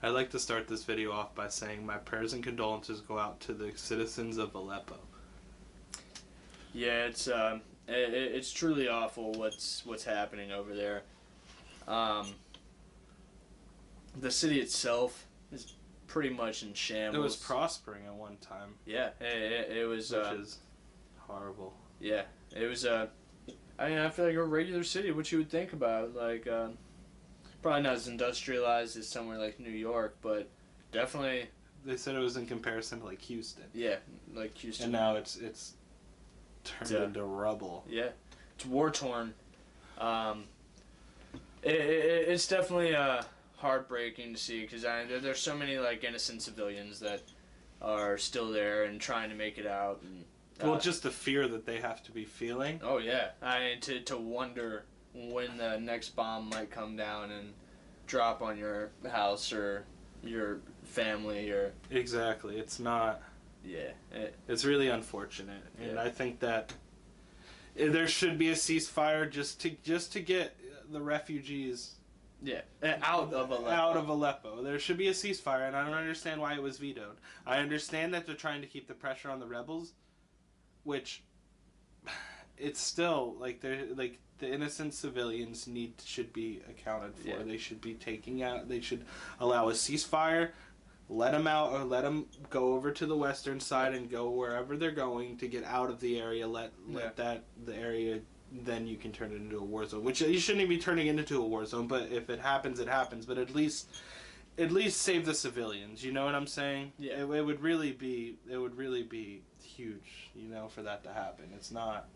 I'd like to start this video off by saying my prayers and condolences go out to the citizens of Aleppo. Yeah, it's truly awful what's happening over there. The city itself is pretty much in shambles. It was prospering at one time. Yeah, it was. Which is horrible. Yeah, it was. I mean, I feel like a regular city, what you would think about, like, probably not as industrialized as somewhere like New York, but definitely. They said it was in comparison to like Houston. Yeah, like Houston. And now it's turned into rubble. Yeah, it's war torn. It's definitely heartbreaking to see because there's so many like innocent civilians that are still there and trying to make it out. And, well, just the fear that they have to be feeling. Oh yeah, I mean to wonder when the next bomb might come down and drop on your house or your family or. Exactly, it's not. Yeah, it's really unfortunate, and yeah. I think that there should be a ceasefire just to get the refugees. Yeah, out of Aleppo. Out of Aleppo. There should be a ceasefire, and I don't understand why it was vetoed. I understand that they're trying to keep the pressure on the rebels, which it's still like they're like the innocent civilians should be accounted for. Yeah. They should be taking out. They should allow a ceasefire. Let them out, or let them go over to the western side and go wherever they're going to get out of the area. Let the area. Then you can turn it into a war zone, which you shouldn't even be turning it into a war zone. But if it happens, it happens. But at least save the civilians. You know what I'm saying? Yeah. It would really be huge. You know, for that to happen. It's not.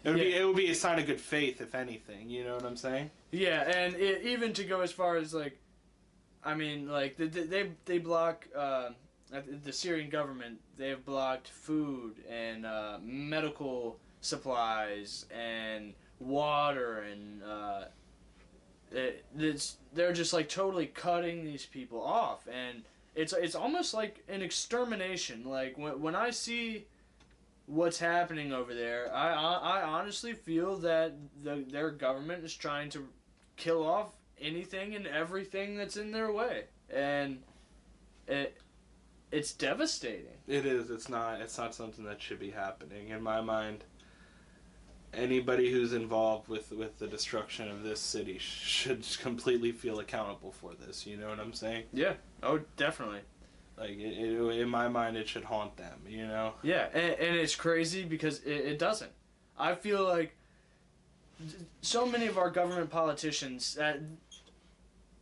It would be a sign of good faith, if anything. You know what I'm saying? Yeah, and even to go as far as like. I mean, like, they block, the Syrian government, they have blocked food and medical supplies and water and they're just, like, totally cutting these people off. And it's almost like an extermination. Like, when I see what's happening over there, I honestly feel that their government is trying to kill off anything and everything that's in their way, and it's devastating. It is. It's not something that should be happening in my mind. Anybody who's involved with the destruction of this city should completely feel accountable for this. You know what I'm saying? Yeah. Oh, definitely. Like in my mind, it should haunt them. You know? Yeah, and it's crazy because it doesn't. I feel like so many of our government politicians.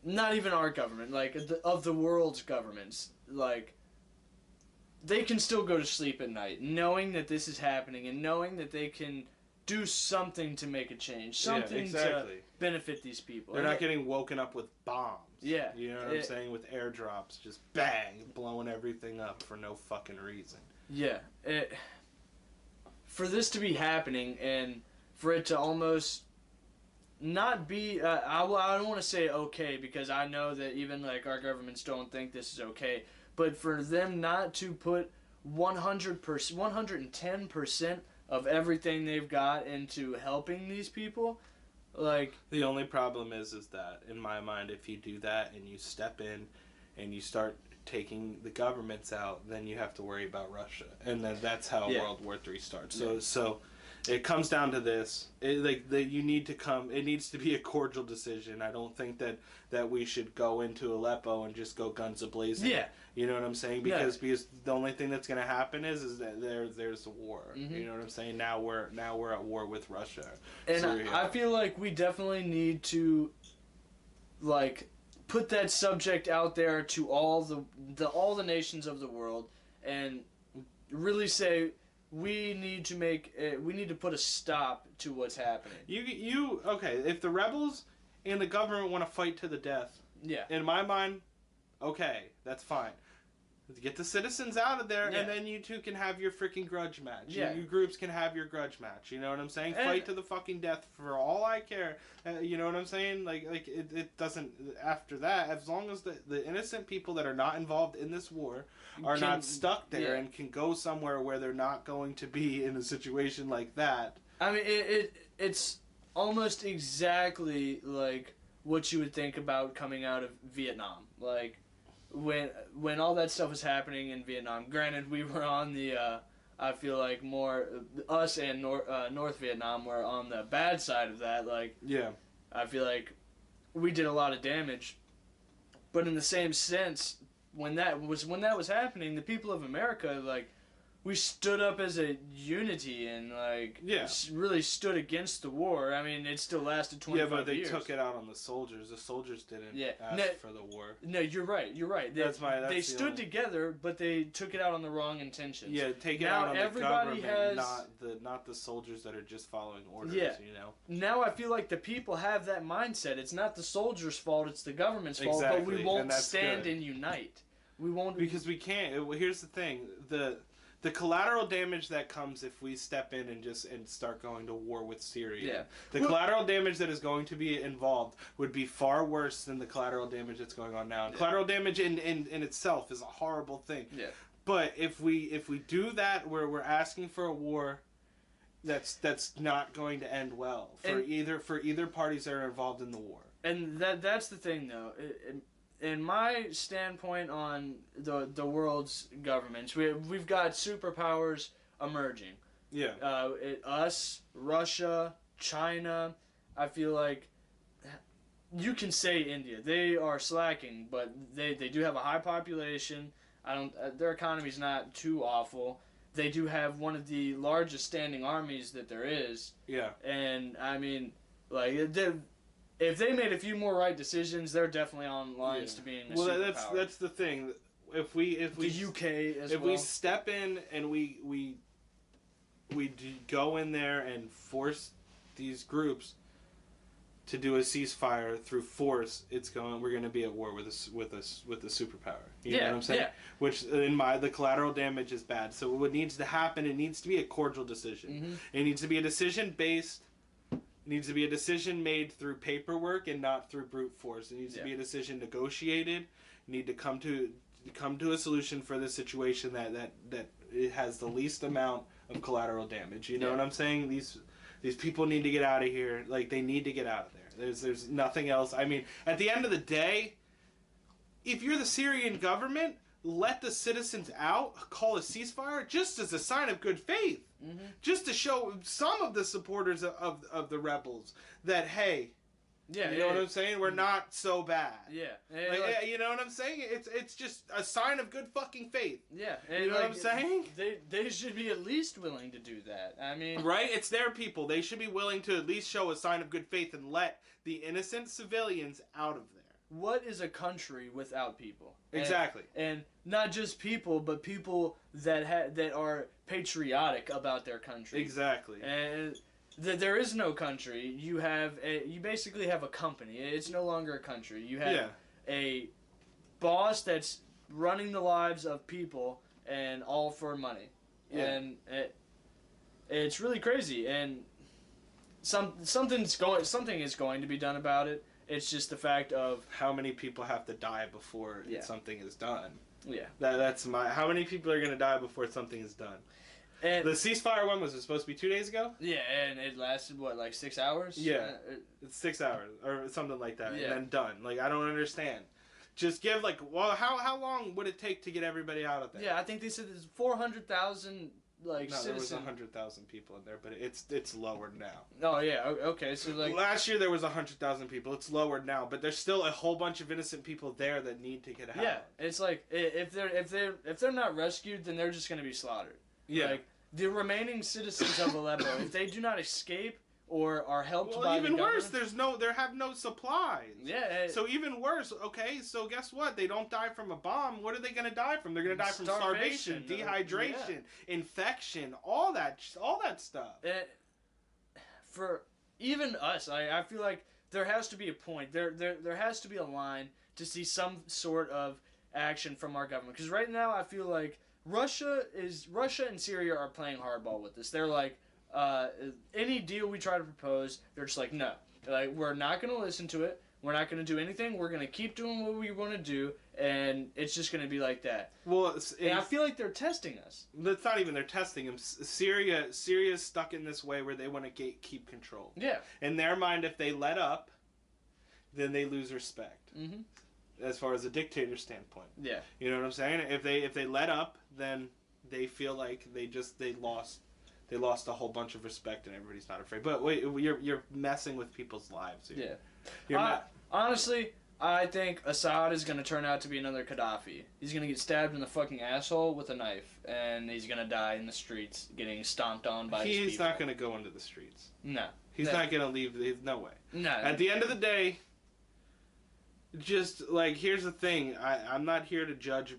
Not even our government, like, of the world's governments, like, they can still go to sleep at night knowing that this is happening and knowing that they can do something to make a change, something to benefit these people. They're not getting woken up with bombs. Yeah. You know what I'm saying? With airdrops, just bang, blowing everything up for no fucking reason. Yeah. For this to be happening and for it to almost not be, I don't want to say okay because I know that even like our governments don't think this is okay, but for them not to put 100%, 110% of everything they've got into helping these people, like... The only problem is that, in my mind, if you do that and you step in and you start taking the governments out, then you have to worry about Russia. And then that's how World War III starts. So it comes down to this. It needs to be a cordial decision. I don't think that we should go into Aleppo and just go guns a-blazing. Yeah. You know what I'm saying? Because the only thing that's going to happen is that there's a war. Mm-hmm. You know what I'm saying? Now we're at war with Russia. And I feel like we definitely need to, like, put that subject out there to all the nations of the world and really say we need to put a stop to what's happening. Okay, if the rebels and the government want to fight to the death, in my mind, okay, that's fine. Get the citizens out of there, and then you two can have your freaking grudge match. Yeah. You groups can have your grudge match. You know what I'm saying? Fight to the fucking death for all I care. You know what I'm saying? Like it doesn't. After that, as long as the innocent people that are not involved in this war are not stuck there and can go somewhere where they're not going to be in a situation like that. I mean, it's almost exactly like what you would think about coming out of Vietnam. Like, when all that stuff was happening in Vietnam. Granted, we were on the I feel like more us and North Vietnam were on the bad side of that. Like, yeah, I feel like we did a lot of damage, but in the same sense, when that was happening, the people of America, like, we stood up as a unity and, like, really stood against the war. I mean, it still lasted 25 years. Yeah, but they took it out on the soldiers. The soldiers didn't ask for the war. No, you're right. They stood together, but they took it out on the wrong intentions. Yeah, take it out on the government, not the soldiers that are just following orders, you know? Now I feel like the people have that mindset. It's not the soldiers' fault, it's the government's fault, but we won't stand and unite. We won't... Because we can't. Here's the thing. The collateral damage that comes if we step in and start going to war with Syria. The collateral damage that is going to be involved would be far worse than the collateral damage that's going on now. And collateral damage in itself is a horrible thing. Yeah. But if we do that where we're asking for a war that's not going to end well for either parties that are involved in the war. And that's the thing though. In my standpoint on the world's governments, we've got superpowers emerging. Yeah. Us, Russia, China. I feel like you can say India. They are slacking, but they do have a high population. Their economy's not too awful. They do have one of the largest standing armies that there is. Yeah. And I mean, like if they made a few more right decisions, they're definitely on lines to being a superpower. That's the thing. If we the UK as if we step in and we go in there and force these groups to do a ceasefire through force, we're going to be at war with a superpower. You know what I'm saying? Yeah. Which the collateral damage is bad. So what needs to happen? It needs to be a cordial decision. Mm-hmm. It needs to be a decision based. Needs to be a decision made through paperwork and not through brute force. It needs to be a decision negotiated. You need to come to a solution for the situation that it has the least amount of collateral damage. You know what I'm saying? These people need to get out of here. Like, they need to get out of there. There's nothing else. I mean, at the end of the day, if you're the Syrian government, let the citizens out, call a ceasefire, just as a sign of good faith. Mm-hmm. Just to show some of the supporters of the rebels that, hey, you know what I'm saying? We're not so bad. Yeah. You know what I'm saying? It's just a sign of good fucking faith. Yeah. You know what I'm saying? They should be at least willing to do that. I mean... Right? It's their people. They should be willing to at least show a sign of good faith and let the innocent civilians out of there. What is a country without people? Exactly. And not just people, but people that are patriotic about their country. Exactly. And there is no country. You basically have a company. It's no longer a country. You have a boss that's running the lives of people and all for money. Yeah. And it's really crazy. And something is going to be done about it. It's just the fact of how many people have to die before something is done. Yeah. That's how many people are going to die before something is done. And the ceasefire one was supposed to be 2 days ago? Yeah, and it lasted, like 6 hours? Yeah, it's 6 hours or something like that, and then done. Like, I don't understand. Just give, how long would it take to get everybody out of there? Yeah, I think they said there's 400,000 citizens. There was 100,000 people in there, but it's lowered now. Oh yeah, okay. So last year there was 100,000 people. It's lowered now, but there's still a whole bunch of innocent people there that need to get out. Yeah, it's like if they're not rescued, then they're just going to be slaughtered. Yeah, like the remaining citizens of Aleppo, if they do not escape or are helped by the government... even worse, they have no supplies. Yeah. So even worse, okay, so guess what? They don't die from a bomb. What are they going to die from? They're going to die from starvation, dehydration, infection, all that stuff. For even us, I feel like there has to be a point. There has to be a line to see some sort of action from our government. Because right now I feel like Russia and Syria are playing hardball with this. They're like, any deal we try to propose, they're just like, no. They're like, we're not going to listen to it. We're not going to do anything. We're going to keep doing what we want to do, and it's just going to be like that. Well, and I feel like they're testing us. That's not even they're testing them. Syria's stuck in this way where they want to keep control. Yeah. In their mind, if they let up, then they lose respect. Mm-hmm. as far as a dictator standpoint. Yeah. You know what I'm saying? If they let up, then they feel like they lost a whole bunch of respect and everybody's not afraid. But wait, you're messing with people's lives here. Yeah. Honestly, I think Assad is going to turn out to be another Gaddafi. He's going to get stabbed in the fucking asshole with a knife, and he's going to die in the streets getting stomped on by his people. He's not going to go into the streets. No. He's not going to leave. No way. No. At the end of the day, just, like, here's the thing. I'm not here to judge,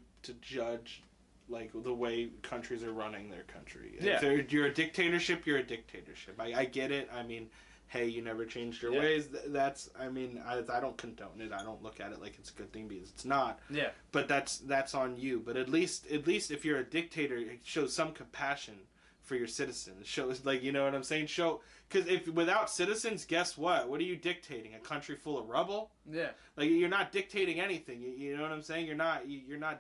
like, the way countries are running their country. Yeah. If you're a dictatorship, you're a dictatorship. I get it. I mean, hey, you never changed your ways. I don't condone it. I don't look at it like it's a good thing because it's not. Yeah. But that's on you. But at least if you're a dictator, it shows some compassion for your citizens. It shows, like, you know what I'm saying? Because if without citizens, guess what? What are you dictating? A country full of rubble? Yeah. Like, you're not dictating anything. You know what I'm saying? You're not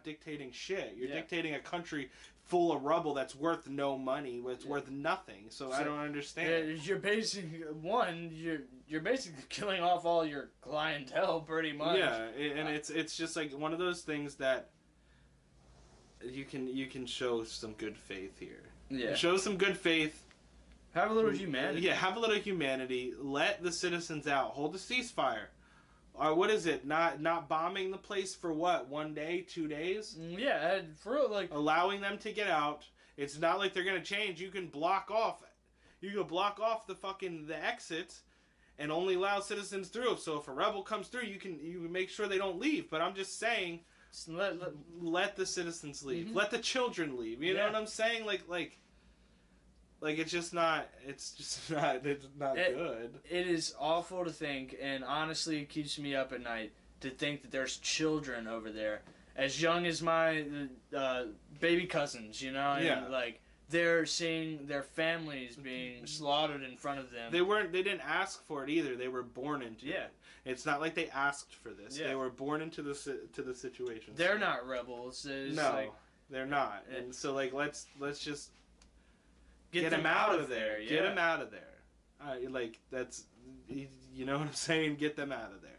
dictating shit. You're dictating a country full of rubble that's worth no money, it's worth nothing. So I don't understand. You're basically you're basically killing off all your clientele pretty much. Yeah, and it's just like one of those things that you can show some good faith here. Yeah. Show some good faith. Have a little humanity. Yeah, have a little humanity. Let the citizens out. Hold a ceasefire. Or what is it? Not bombing the place for what? 1 day, 2 days? Yeah, for real, like allowing them to get out. It's not like they're gonna change. You can block off the exits and only allow citizens through. So if a rebel comes through, you can make sure they don't leave. But I'm just saying, let the citizens leave. Mm-hmm. Let the children leave. You know what I'm saying? Like it's just not good. It is awful to think, and honestly, it keeps me up at night to think that there's children over there as young as my baby cousins, you know, and like they're seeing their families being slaughtered in front of them. They didn't ask for it either. They were born into it. It's not like they asked for this. They were born into the situation. They're not rebels. They're not. And so, like, let's just get them out of there. Get them out of there. Like, that's, you know what I'm saying? Get them out of there.